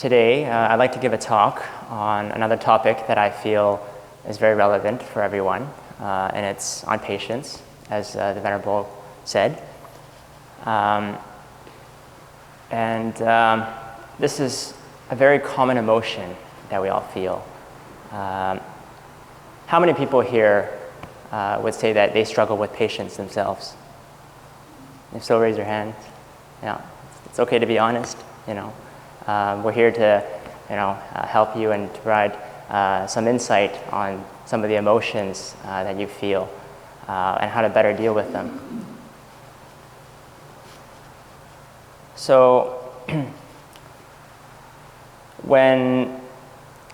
Today, I'd like to give a talk on another topic that I feel is very relevant for everyone, and it's on patience, as the Venerable said. This is a very common emotion that we all feel. How many people here would say that they struggle with patience themselves? If so, raise your hand. Yeah, it's okay to be honest. We're here to, help you and to provide some insight on some of the emotions that you feel and how to better deal with them. So, when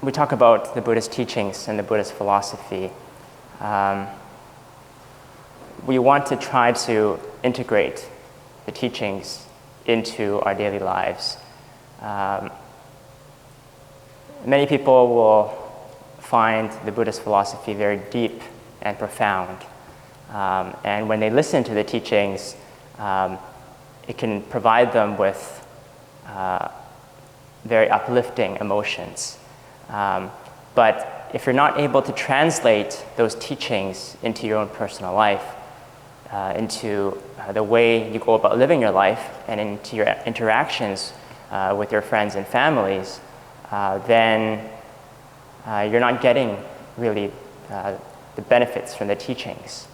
we talk about the Buddhist teachings and the Buddhist philosophy, we want to try to integrate the teachings into our daily lives. Many people will find the Buddhist philosophy very deep and profound. And when they listen to the teachings, it can provide them with very uplifting emotions. But if you're not able to translate those teachings into your own personal life, into the way you go about living your life and into your interactions with your friends and families, then you're not getting really the benefits from the teachings.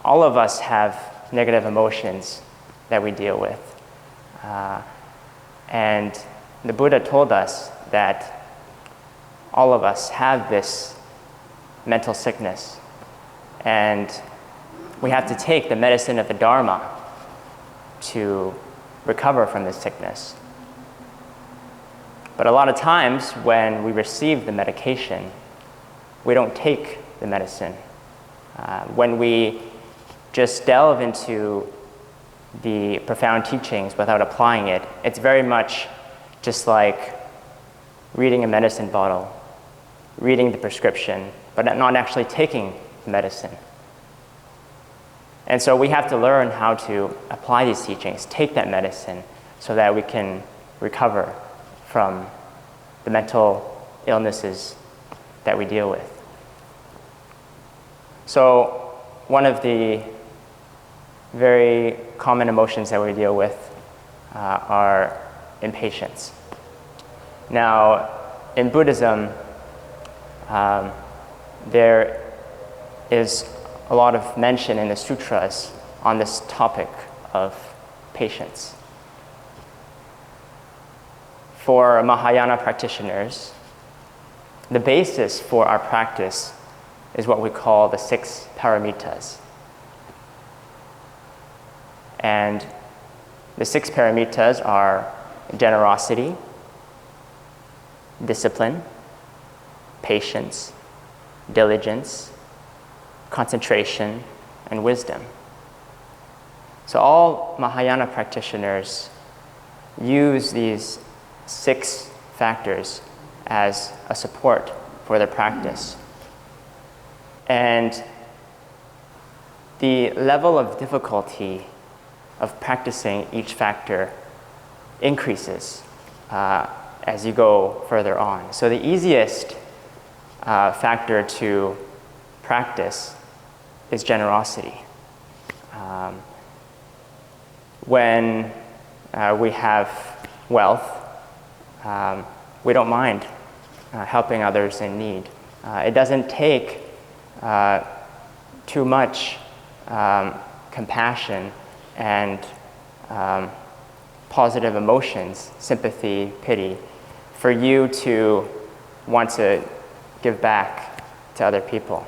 All of us have negative emotions that we deal with. And the Buddha told us that all of us have this mental sickness, and we have to take the medicine of the Dharma to recover from this sickness. But a lot of times when we receive the medication, we don't take the medicine. When we just delve into the profound teachings without applying it, it's very much just like reading a medicine bottle, reading the prescription, but not actually taking the medicine. And so we have to learn how to apply these teachings, take that medicine, so that we can recover from the mental illnesses that we deal with. So one of the very common emotions that we deal with are impatience. Now, in Buddhism, there is a lot of mention in the sutras on this topic of patience. For Mahayana practitioners, the basis for our practice is what we call the 6 Paramitas. And the 6 Paramitas are generosity, discipline, patience, diligence, concentration, and wisdom. So all Mahayana practitioners use these 6 factors as a support for their practice. And the level of difficulty of practicing each factor increases as you go further on. So the easiest factor to practice is generosity. When we have wealth, we don't mind helping others in need. It doesn't take too much compassion and positive emotions, sympathy, pity, for you to want to give back to other people.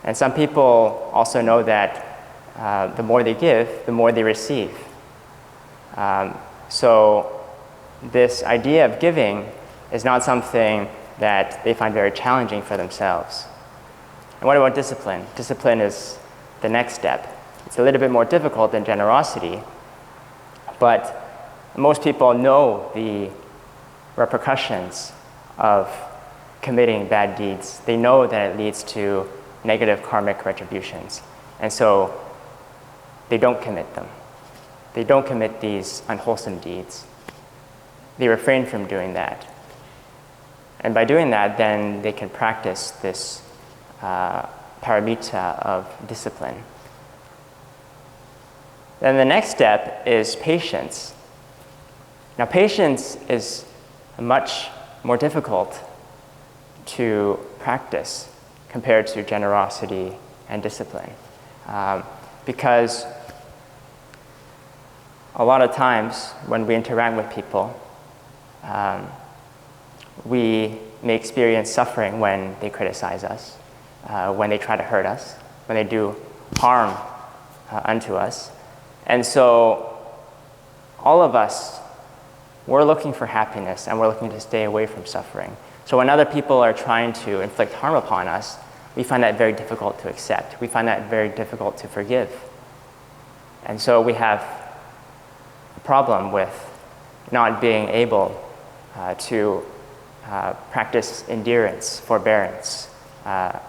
And some people also know that the more they give, the more they receive. So this idea of giving is not something that they find very challenging for themselves. And what about discipline? Discipline is the next step. It's a little bit more difficult than generosity, but most people know the repercussions of committing bad deeds. They know that it leads to negative karmic retributions, and so they don't commit them. they don't commit these unwholesome deeds. They refrain from doing that. And by doing that, then they can practice this paramita of discipline. Then the next step is patience. Now, patience is much more difficult to practice compared to generosity and discipline. Because a lot of times when we interact with people, we may experience suffering when they criticize us, when they try to hurt us, when they do harm unto us. And so all of us, we're looking for happiness and we're looking to stay away from suffering. So when other people are trying to inflict harm upon us, we find that very difficult to accept. We find that very difficult to forgive. And so we have a problem with not being able to practice endurance, forbearance,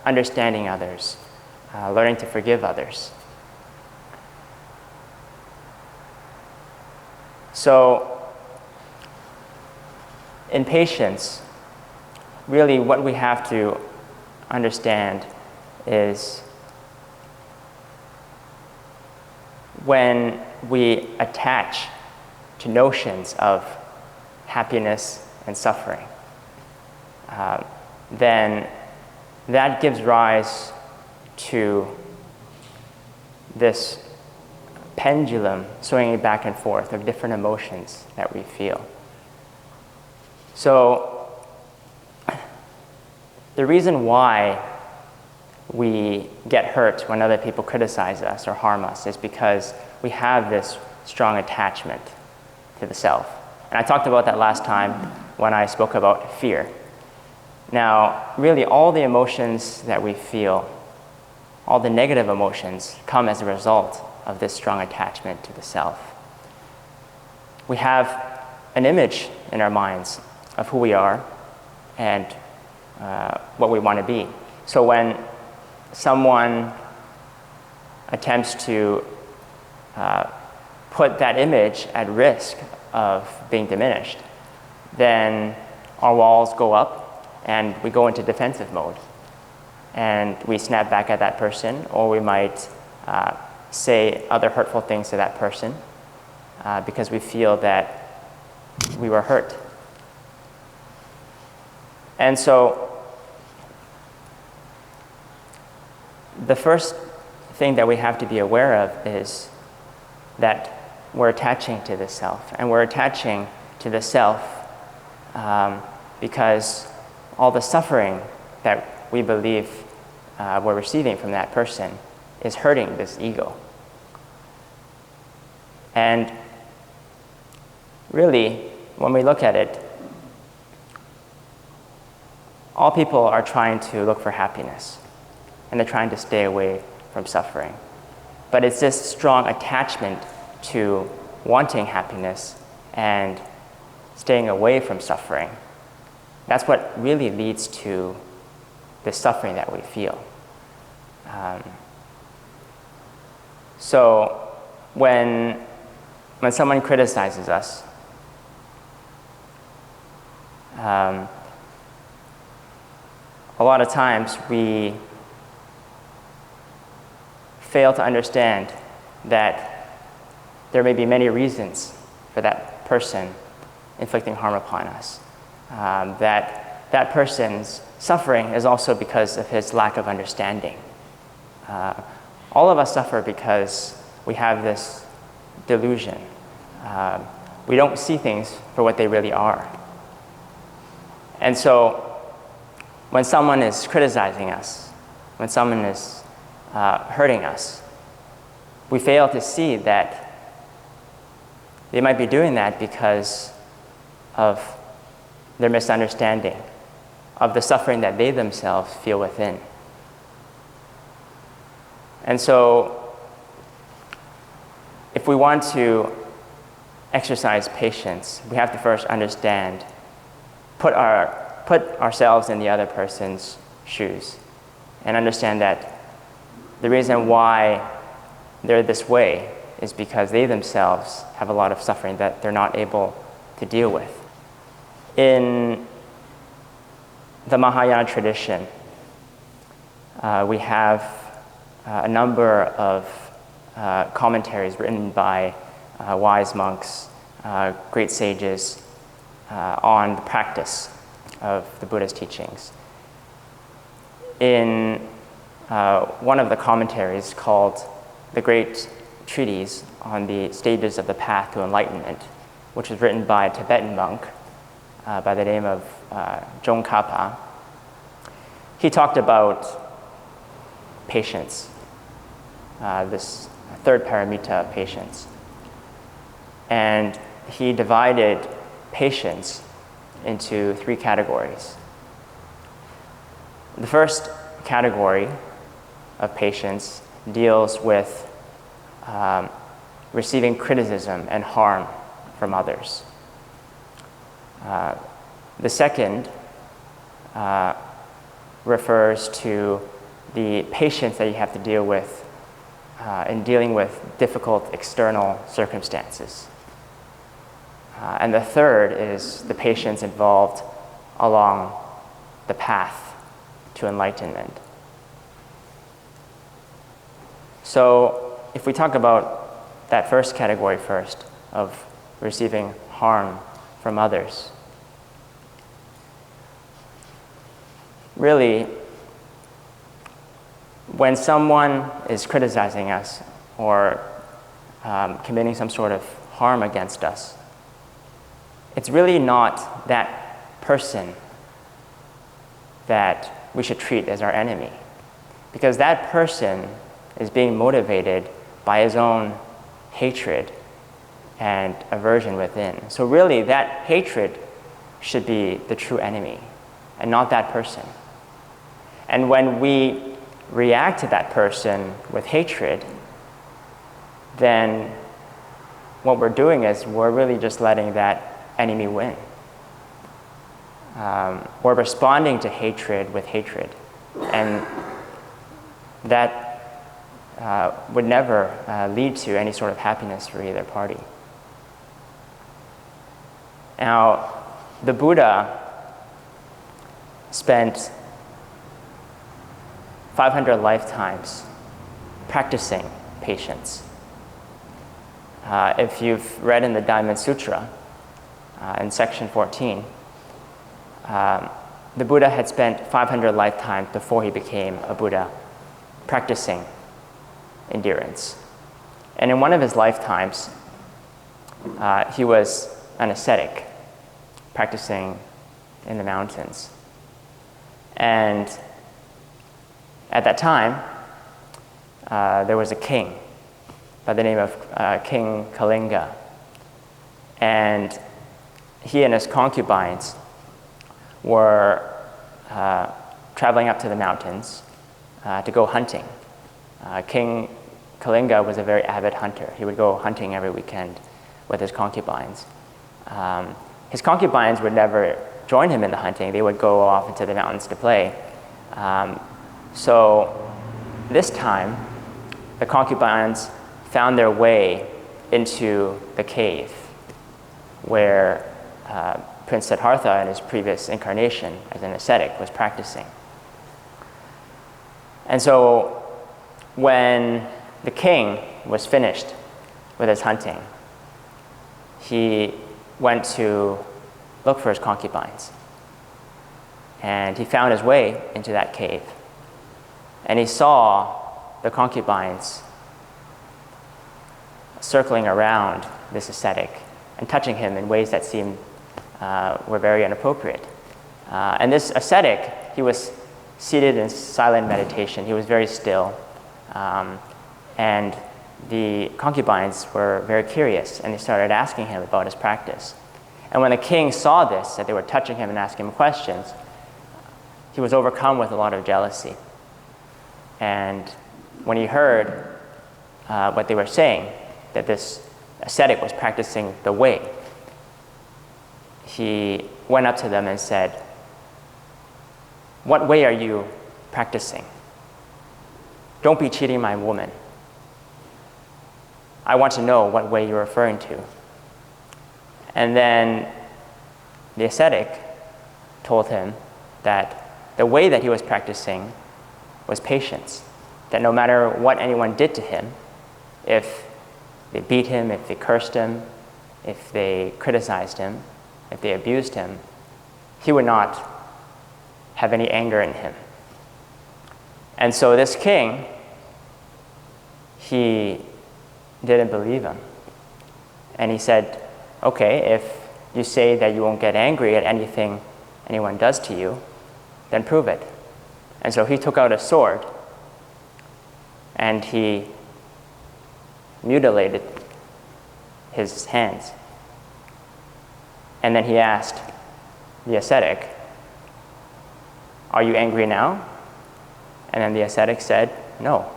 understanding others, learning to forgive others. So, in patience, really what we have to understand is when we attach to notions of happiness and suffering, then that gives rise to this pendulum swinging back and forth of different emotions that we feel. So the reason why we get hurt when other people criticize us or harm us is because we have this strong attachment to the self. And I talked about that last time when I spoke about fear. Now, really all the emotions that we feel, all the negative emotions, come as a result of this strong attachment to the self. We have an image in our minds of who we are and what we want to be. So when someone attempts to put that image at risk of being diminished, then our walls go up and we go into defensive mode. And we snap back at that person, or we might say other hurtful things to that person because we feel that we were hurt. And so the first thing that we have to be aware of is that we're attaching to the self. And we're attaching to the self because all the suffering that we believe we're receiving from that person is hurting this ego. And really, when we look at it, all people are trying to look for happiness, and they're trying to stay away from suffering. But it's this strong attachment to wanting happiness and staying away from suffering. That's what really leads to the suffering that we feel. So when someone criticizes us, a lot of times we fail to understand that there may be many reasons for that person inflicting harm upon us. That person's suffering is also because of his lack of understanding. All of us suffer because we have this delusion. We don't see things for what they really are. And so when someone is criticizing us, when someone is hurting us, we fail to see that they might be doing that because of their misunderstanding of the suffering that they themselves feel within. And so if we want to exercise patience, we have to first understand, put ourselves in the other person's shoes and understand that the reason why they're this way is because they themselves have a lot of suffering that they're not able to deal with. In the Mahayana tradition, we have a number of commentaries written by wise monks, great sages, on the practice of the Buddha's teachings. In one of the commentaries called The Great Treatise on the Stages of the Path to Enlightenment, which was written by a Tibetan monk by the name of Tsongkhapa, he talked about patience, this third paramita of patience. And he divided patience into 3 categories. The first category of patience deals with receiving criticism and harm from others. The second refers to the patience that you have to deal with in dealing with difficult external circumstances. And the third is the patience involved along the path to enlightenment. So if we talk about that first category first, of receiving harm from others, really, when someone is criticizing us or committing some sort of harm against us, it's really not that person that we should treat as our enemy, because that person is being motivated by his own hatred and aversion within. So really, that hatred should be the true enemy and not that person. And when we react to that person with hatred, then what we're doing is we're really just letting that enemy win. We're responding to hatred with hatred, and that would never lead to any sort of happiness for either party. Now, the Buddha spent 500 lifetimes practicing patience. If you've read in the Diamond Sutra, in section 14, the Buddha had spent 500 lifetimes before he became a Buddha practicing endurance. And in one of his lifetimes, he was an ascetic practicing in the mountains. And at that time, there was a king by the name of King Kalinga. And he and his concubines were traveling up to the mountains to go hunting. King Kalinga was a very avid hunter. He would go hunting every weekend with his concubines. His concubines would never join him in the hunting. They would go off into the mountains to play. So this time, the concubines found their way into the cave where Prince Siddhartha in his previous incarnation as an ascetic was practicing. And so when the king was finished with his hunting, he went to look for his concubines. And he found his way into that cave. And he saw the concubines circling around this ascetic and touching him in ways that seemed were very inappropriate. And this ascetic, he was seated in silent meditation. He was very still. And the concubines were very curious, and they started asking him about his practice. And when the king saw this, that they were touching him and asking him questions, he was overcome with a lot of jealousy. And when he heard what they were saying, that this ascetic was practicing the way, he went up to them and said, "What way are you practicing? Don't be cheating my woman. I want to know what way you're referring to. And then the ascetic told him that the way that he was practicing was patience, that no matter what anyone did to him, if they beat him, if they cursed him, if they criticized him, if they abused him, he would not have any anger in him. And so this king, he didn't believe him. And he said, okay, if you say that you won't get angry at anything anyone does to you, then prove it. And so he took out a sword and he mutilated his hands. And then he asked the ascetic, are you angry now? And then the ascetic said, no,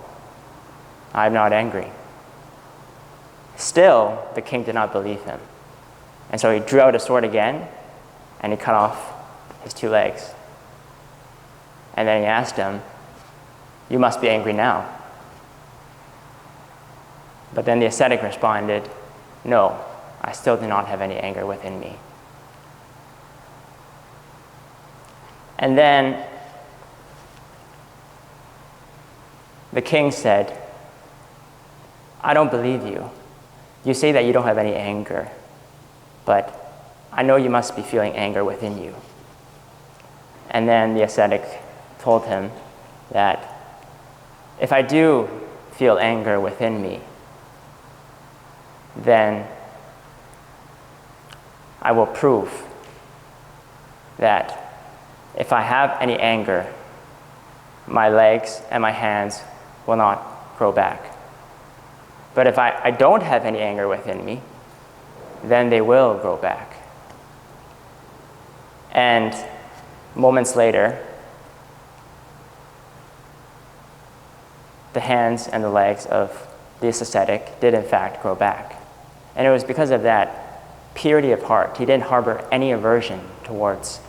I'm not angry. Still, the king did not believe him. And so he drew out a sword again, and he cut off his 2 legs. And then he asked him, you must be angry now. But then the ascetic responded, no, I still do not have any anger within me. And then the king said, I don't believe you. You say that you don't have any anger, but I know you must be feeling anger within you. And then the ascetic told him that if I do feel anger within me, then I will prove that if I have any anger, my legs and my hands will not grow back. But if I don't have any anger within me, then they will grow back. And moments later, the hands and the legs of this ascetic did in fact grow back. And it was because of that purity of heart. He didn't harbor any aversion towards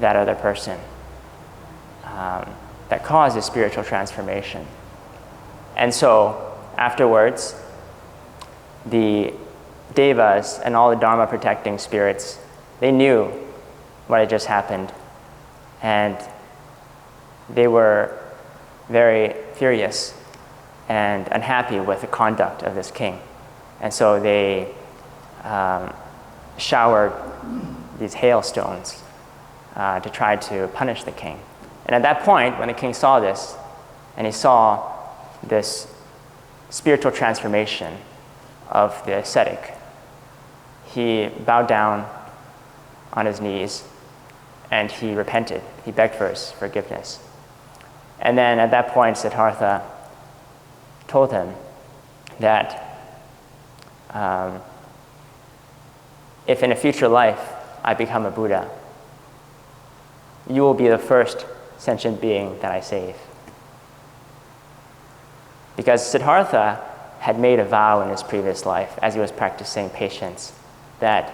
that other person that caused his spiritual transformation. And so afterwards, the devas and all the dharma protecting spirits, they knew what had just happened, and they were very furious and unhappy with the conduct of this king. And so they showered these hailstones to try to punish the king. And at that point, when the king saw this, and he saw this spiritual transformation of the ascetic, he bowed down on his knees and he repented. He begged for his forgiveness. And then at that point, Siddhartha told him that if in a future life I become a Buddha, you will be the first sentient being that I save. Because Siddhartha had made a vow in his previous life, as he was practicing patience, that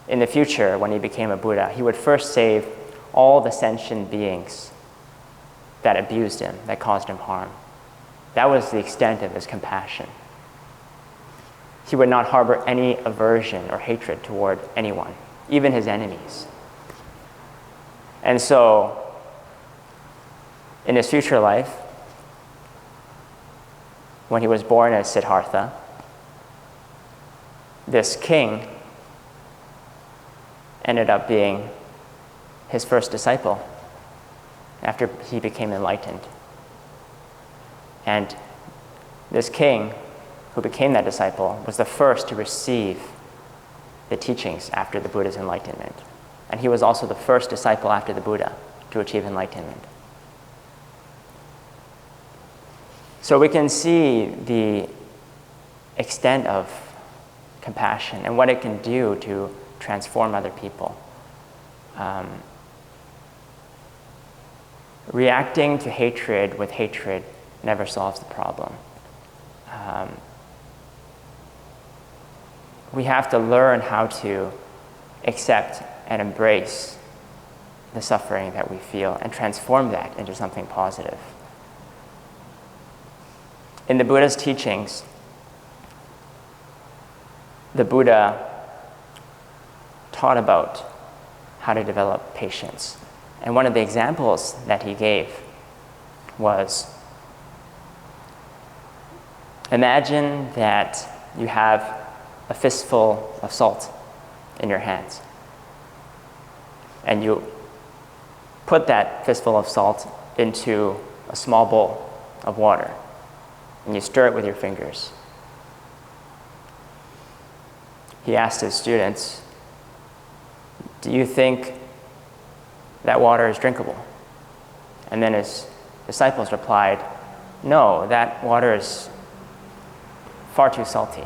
in the future, when he became a Buddha, he would first save all the sentient beings that abused him, that caused him harm. That was the extent of his compassion. He would not harbor any aversion or hatred toward anyone, even his enemies. And so, in his future life, when he was born as Siddhartha, this king ended up being his first disciple after he became enlightened. And this king who became that disciple was the first to receive the teachings after the Buddha's enlightenment. And he was also the first disciple after the Buddha to achieve enlightenment. So we can see the extent of compassion and what it can do to transform other people. Reacting to hatred with hatred never solves the problem. We have to learn how to accept and embrace the suffering that we feel and transform that into something positive. In the Buddha's teachings, the Buddha taught about how to develop patience. And one of the examples that he gave was, imagine that you have a fistful of salt in your hands. And you put that fistful of salt into a small bowl of water. And you stir it with your fingers. He asked his students, do you think that water is drinkable? And then his disciples replied, no, that water is far too salty.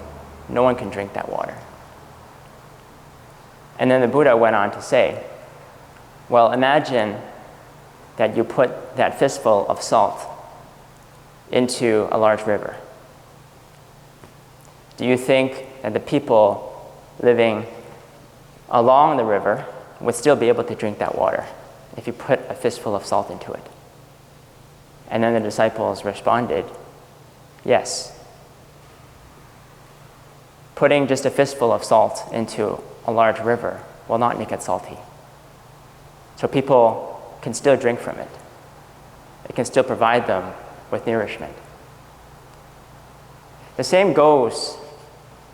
No one can drink that water. And then the Buddha went on to say, well, imagine that you put that fistful of salt into a large river. Do you think that the people living along the river would still be able to drink that water if you put a fistful of salt into it? And then the disciples responded, yes. Putting just a fistful of salt into a large river will not make it salty. So people can still drink from it. It can still provide them with nourishment. The same goes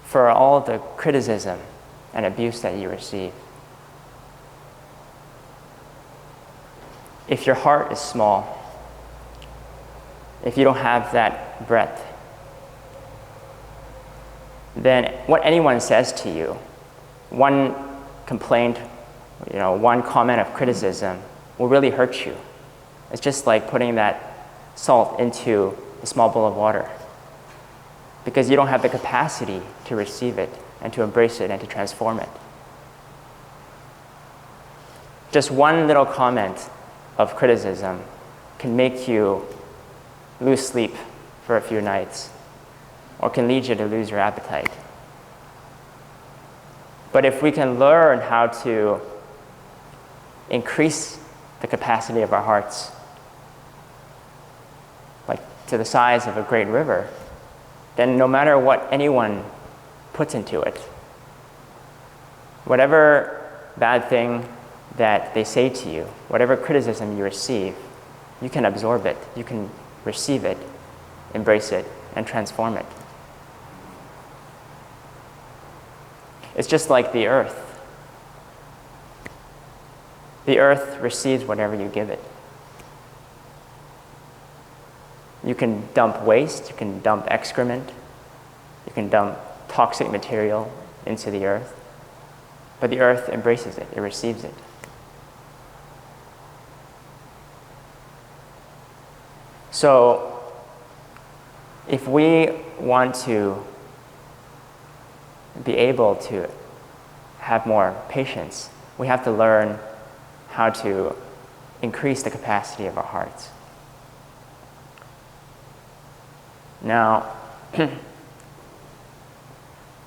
for all the criticism and abuse that you receive. If your heart is small, if you don't have that breadth, then what anyone says to you, one complaint, one comment of criticism will really hurt you. It's just like putting that salt into a small bowl of water, because you don't have the capacity to receive it and to embrace it and to transform it. Just one little comment of criticism can make you lose sleep for a few nights, or can lead you to lose your appetite. But if we can learn how to increase the capacity of our hearts, like to the size of a great river, then no matter what anyone puts into it, whatever bad thing that they say to you, whatever criticism you receive, you can absorb it, you can receive it, embrace it, and transform it. It's just like the earth. The earth receives whatever you give it. You can dump waste, you can dump excrement, you can dump toxic material into the earth, but the earth embraces it, it receives it. So, if we want to be able to have more patience, we have to learn how to increase the capacity of our hearts. Now,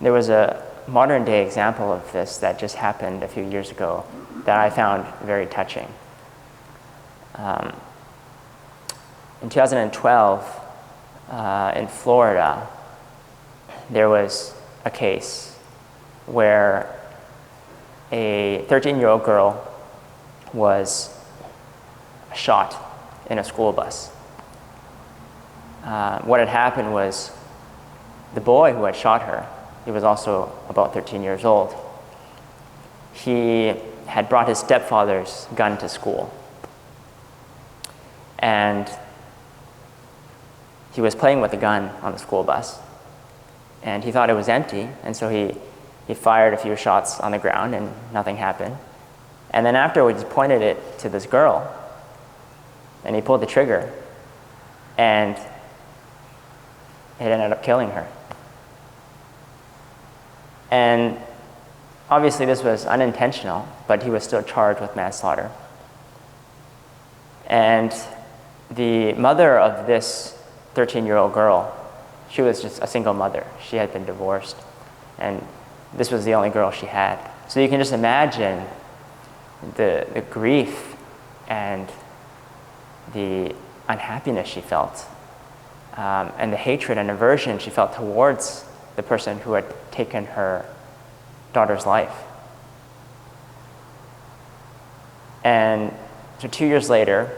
there was a modern day example of this that just happened a few years ago that I found very touching. In 2012, in Florida, there was a case where a 13-year-old girl was shot in a school bus. What had happened was the boy who had shot her, he was also about 13 years old. He had brought his stepfather's gun to school. And he was playing with the gun on the school bus. And he thought it was empty, and so he fired a few shots on the ground and nothing happened. And then afterwards, he pointed it to this girl, and he pulled the trigger, and it ended up killing her. And obviously this was unintentional, but he was still charged with manslaughter. And the mother of this 13-year-old girl, she was just a single mother. She had been divorced, and this was the only girl she had. So you can just imagine the grief and the unhappiness she felt, and the hatred and aversion she felt towards the person who had taken her daughter's life. And so 2 years later,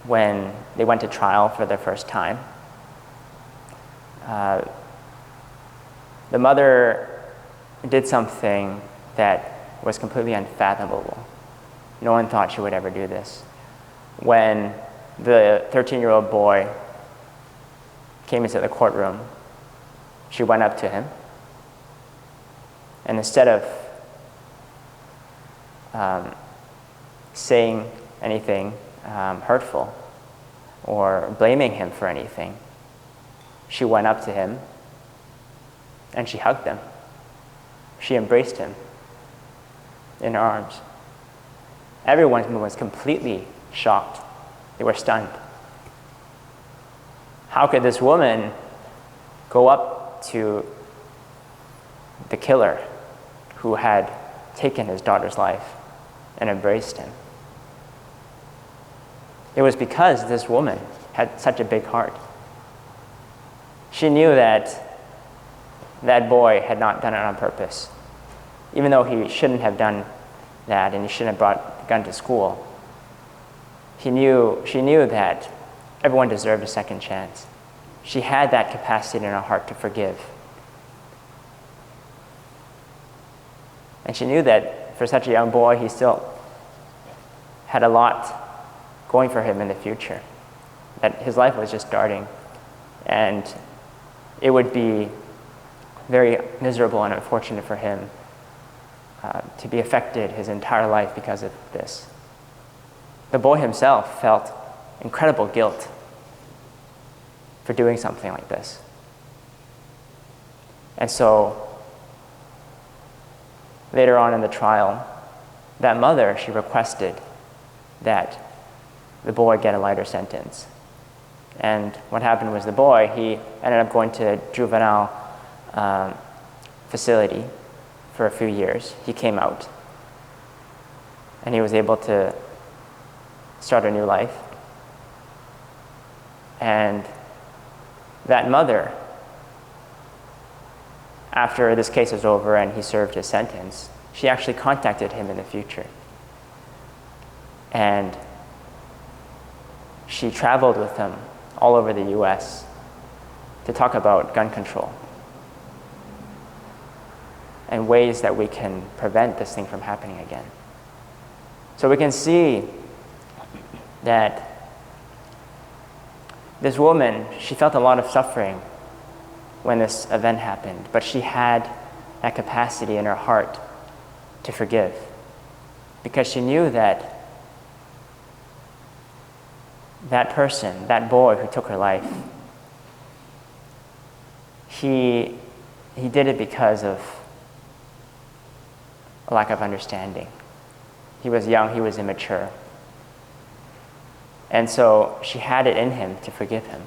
when they went to trial for the first time, the mother did something that was completely unfathomable. No one thought she would ever do this. When the 13-year-old boy came into the courtroom, she went up to him, and instead of saying anything hurtful or blaming him for anything, she went up to him and she hugged him. She embraced him in her arms. Everyone was completely shocked. They were stunned. How could this woman go up to the killer who had taken his daughter's life and embraced him? It was because this woman had such a big heart. She knew that that boy had not done it on purpose. Even though he shouldn't have done that and he shouldn't have brought the gun to school, she knew that everyone deserved a second chance. She had that capacity in her heart to forgive. And she knew that for such a young boy, he still had a lot going for him in the future, that his life was just starting, and it would be very miserable and unfortunate for him to be affected his entire life because of this. The boy himself felt incredible guilt for doing something like this. And so later on in the trial, that mother, she requested that the boy get a lighter sentence. And what happened was the boy, he ended up going to a juvenile facility for a few years. He came out and he was able to start a new life. And that mother, after this case was over and he served his sentence, she actually contacted him in the future. And she traveled with him all over the US to talk about gun control and ways that we can prevent this thing from happening again. So we can see that this woman, she felt a lot of suffering when this event happened, but she had that capacity in her heart to forgive, because she knew that that person, that boy who took her life, he did it because of a lack of understanding. He was young, he was immature. And so she had it in him to forgive him.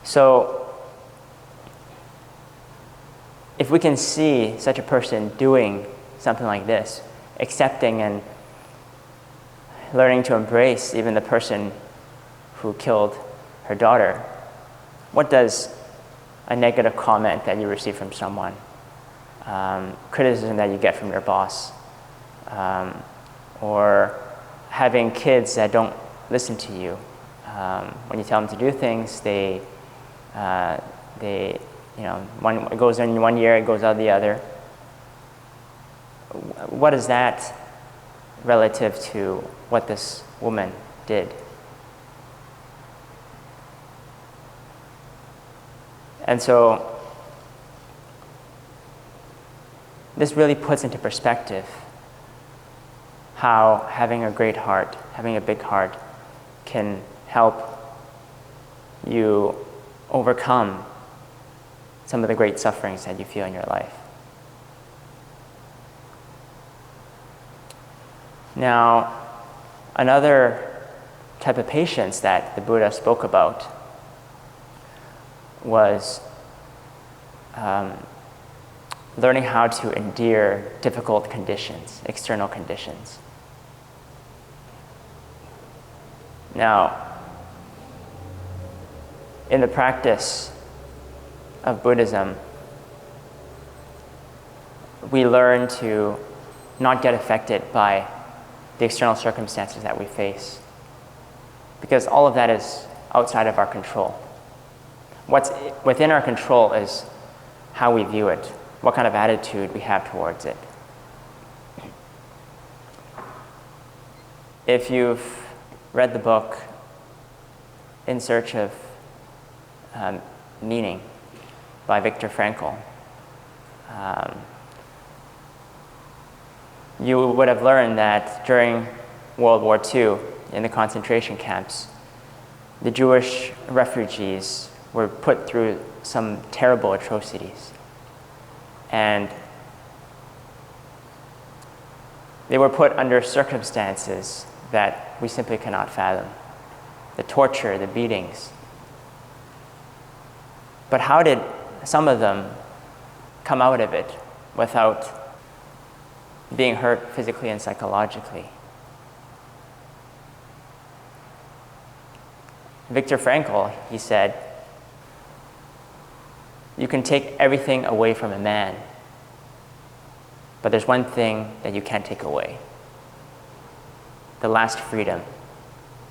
So if we can see such a person doing something like this, accepting and learning to embrace even the person who killed her daughter, what does a negative comment that you receive from someone, criticism that you get from your boss, or having kids that don't listen to you, when you tell them to do things, it goes in one year, it goes out the other. What is that relative to what this woman did? And so this really puts into perspective how having a great heart, having a big heart, can help you overcome some of the great sufferings that you feel in your life. Now, another type of patience that the Buddha spoke about was learning how to endure difficult conditions, external conditions. Now, in the practice of Buddhism, we learn to not get affected by the external circumstances that we face, because all of that is outside of our control. What's within our control is how we view it, what kind of attitude we have towards it. If you've read the book In Search of Meaning by Viktor Frankl, you would have learned that during World War II, in the concentration camps, the Jewish refugees were put through some terrible atrocities. And they were put under circumstances that we simply cannot fathom. The torture, the beatings. But how did some of them come out of it without being hurt physically and psychologically? Viktor Frankl, he said, you can take everything away from a man, but there's one thing that you can't take away. The last freedom,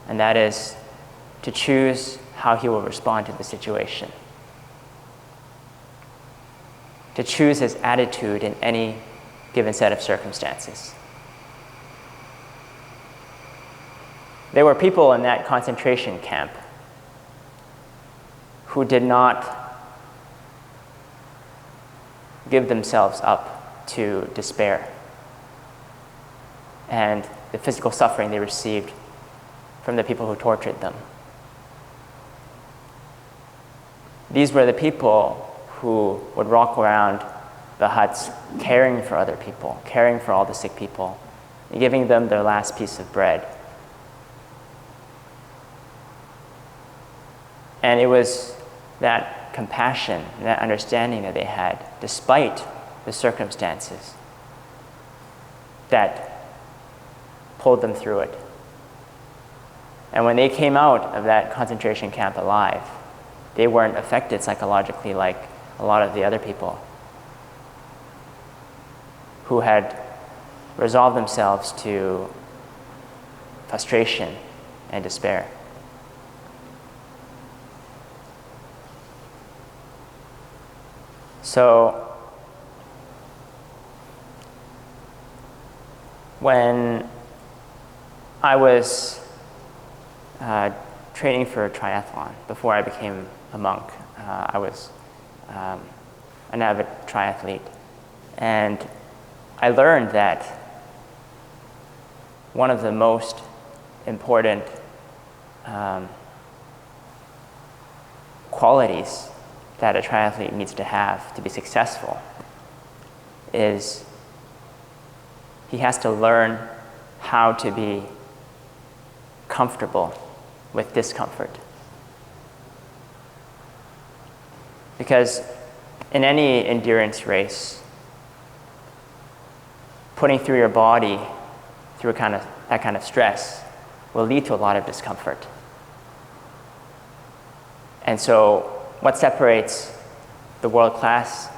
and that is to choose how he will respond to the situation. To choose his attitude in any given set of circumstances. There were people in that concentration camp who did not give themselves up to despair and the physical suffering they received from the people who tortured them. These were the people who would walk around the huts caring for other people, caring for all the sick people, and giving them their last piece of bread. And it was that compassion, that understanding that they had, despite the circumstances, that pulled them through it. And when they came out of that concentration camp alive, they weren't affected psychologically like a lot of the other people who had resolved themselves to frustration and despair. So, when I was training for a triathlon, before I became a monk, I was an avid triathlete. And I learned that one of the most important qualities that a triathlete needs to have to be successful is he has to learn how to be comfortable with discomfort. Because in any endurance race, putting through your body through that kind of stress will lead to a lot of discomfort. And so what separates the world-class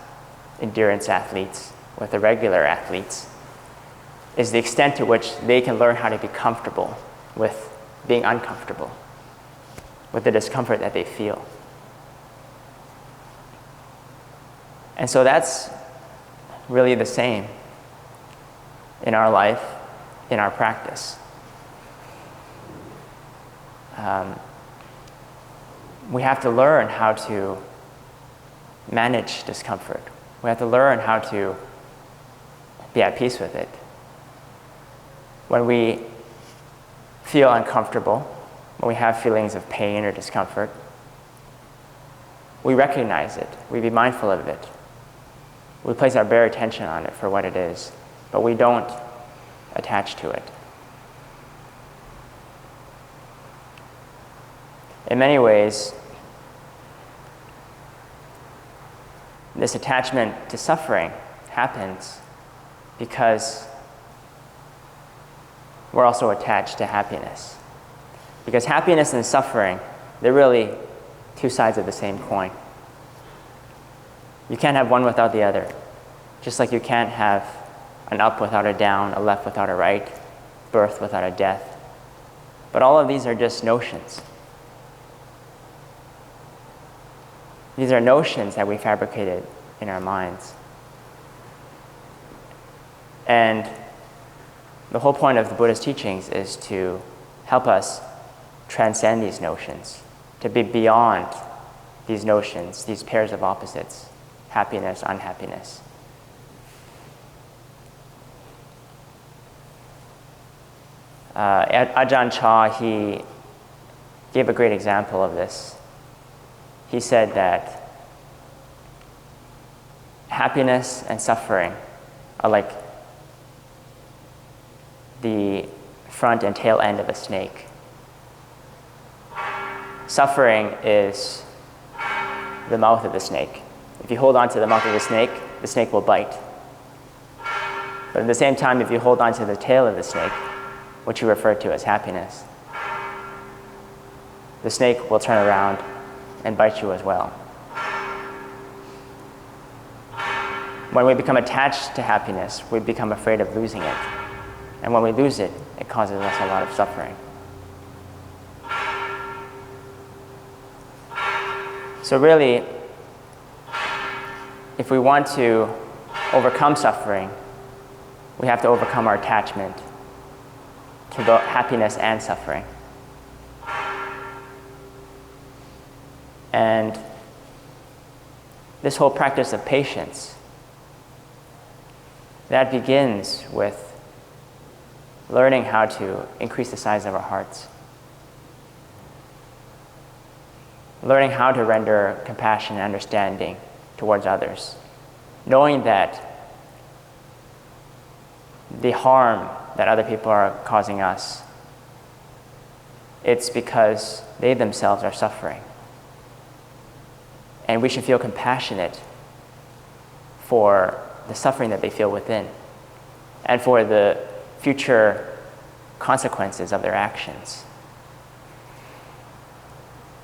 endurance athletes with the regular athletes is the extent to which they can learn how to be comfortable with being uncomfortable, with the discomfort that they feel. And so that's really the same in our life, in our practice. We have to learn how to manage discomfort. We have to learn how to be at peace with it. When we feel uncomfortable, when we have feelings of pain or discomfort, we recognize it, we be mindful of it. We place our bare attention on it for what it is, but we don't attach to it. In many ways, this attachment to suffering happens because we're also attached to happiness. Because happiness and suffering, they're really two sides of the same coin. You can't have one without the other. Just like you can't have an up without a down, a left without a right, birth without a death. But all of these are just notions. These are notions that we fabricated in our minds. And the whole point of the Buddhist teachings is to help us transcend these notions, to be beyond these notions, these pairs of opposites, happiness, unhappiness. Ajahn Chah, he gave a great example of this. He said that happiness and suffering are like the front and tail end of a snake. Suffering is the mouth of the snake. If you hold on to the mouth of the snake will bite. But at the same time, if you hold on to the tail of the snake, which you refer to as happiness, the snake will turn around and bite you as well. When we become attached to happiness, we become afraid of losing it. And when we lose it, it causes us a lot of suffering. So really, if we want to overcome suffering, we have to overcome our attachment to both happiness and suffering. And this whole practice of patience, that begins with learning how to increase the size of our hearts. Learning how to render compassion and understanding towards others. Knowing that the harm that other people are causing us, it's because they themselves are suffering. And we should feel compassionate for the suffering that they feel within and for the future consequences of their actions.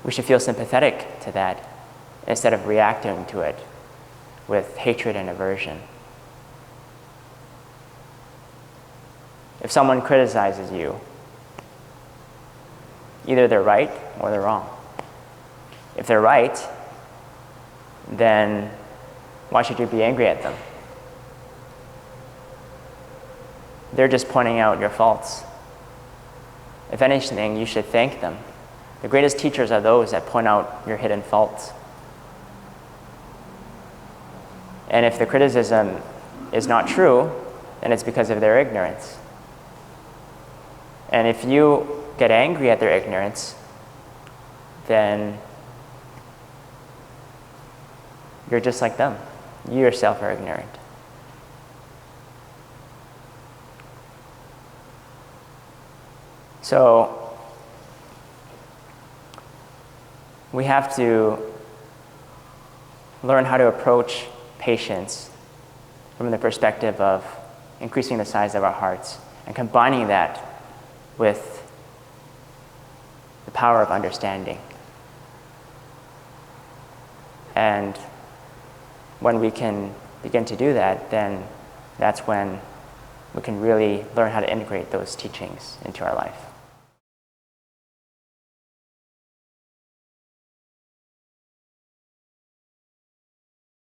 We should feel sympathetic to that instead of reacting to it with hatred and aversion. If someone criticizes you, either they're right or they're wrong. If they're right, then why should you be angry at them? They're just pointing out your faults. If anything, you should thank them. The greatest teachers are those that point out your hidden faults. And if the criticism is not true, then it's because of their ignorance. And if you get angry at their ignorance, then you're just like them. You yourself are ignorant. So we have to learn how to approach patience from the perspective of increasing the size of our hearts and combining that with the power of understanding. And when we can begin to do that, then that's when we can really learn how to integrate those teachings into our life.